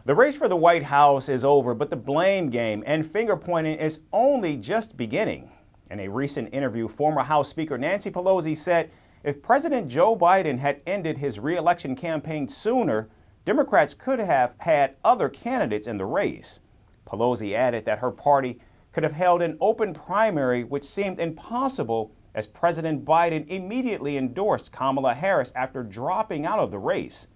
The race for the White House is over, but the blame game and finger-pointing is only just beginning. In a recent interview, former House Speaker Nancy Pelosi said if President Joe Biden had ended his re-election campaign sooner, Democrats could have had other candidates in the race. Pelosi added that her party could have held an open primary, which seemed impossible as President Biden immediately endorsed Kamala Harris after dropping out of the race.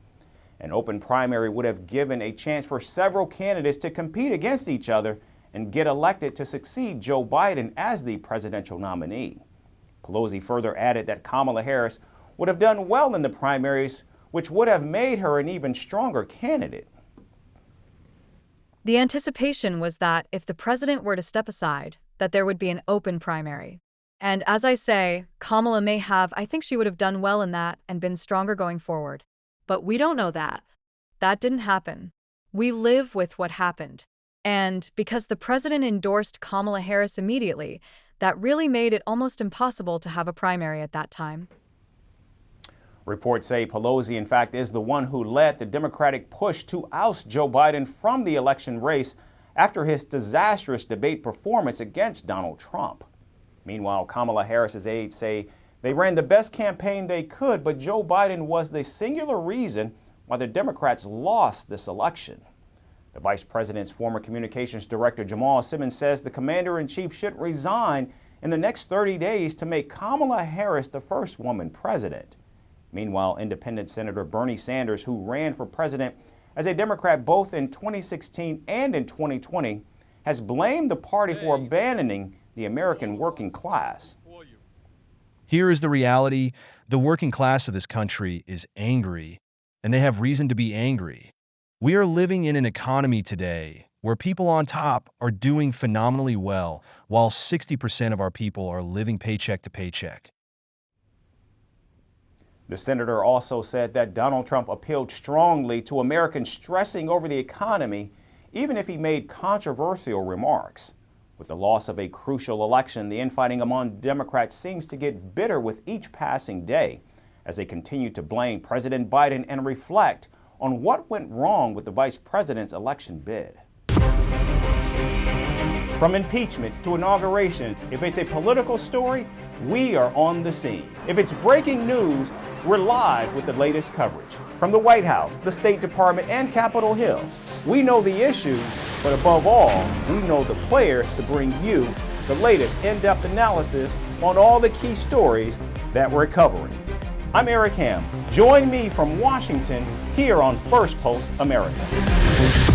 An open primary would have given a chance for several candidates to compete against each other and get elected to succeed Joe Biden as the presidential nominee. Pelosi further added that Kamala Harris would have done well in the primaries, which would have made her an even stronger candidate. The anticipation was that if the president were to step aside, that there would be an open primary. And as I say, Kamala may have, I think she would have done well in that and been stronger going forward. But we don't know that. That didn't happen. We live with what happened. And because the president endorsed Kamala Harris immediately, that really made it almost impossible to have a primary at that time. Reports say Pelosi, in fact, is the one who led the Democratic push to oust Joe Biden from the election race after his disastrous debate performance against Donald Trump. Meanwhile, Kamala Harris's aides say they ran the best campaign they could, but Joe Biden was the singular reason why the Democrats lost this election. The vice president's former communications director, Jamal Simmons, says the commander-in-chief should resign in the next 30 days to make Kamala Harris the first woman president. Meanwhile, independent Senator Bernie Sanders, who ran for president as a Democrat both in 2016 and in 2020, has blamed the party for abandoning the American working class. Here is the reality. The working class of this country is angry, and they have reason to be angry. We are living in an economy today where people on top are doing phenomenally well, while 60% of our people are living paycheck to paycheck. The senator also said that Donald Trump appealed strongly to Americans stressing over the economy, even if he made controversial remarks. With the loss of a crucial election, the infighting among Democrats seems to get bitter with each passing day as they continue to blame President Biden and reflect on what went wrong with the vice president's election bid. From impeachments to inaugurations, if it's a political story, we are on the scene. If it's breaking news, we're live with the latest coverage. From the White House, the State Department, and Capitol Hill, we know the issues, but above all, we know the players to bring you the latest in-depth analysis on all the key stories that we're covering. I'm Eric Ham. Join me from Washington here on Firstpost America.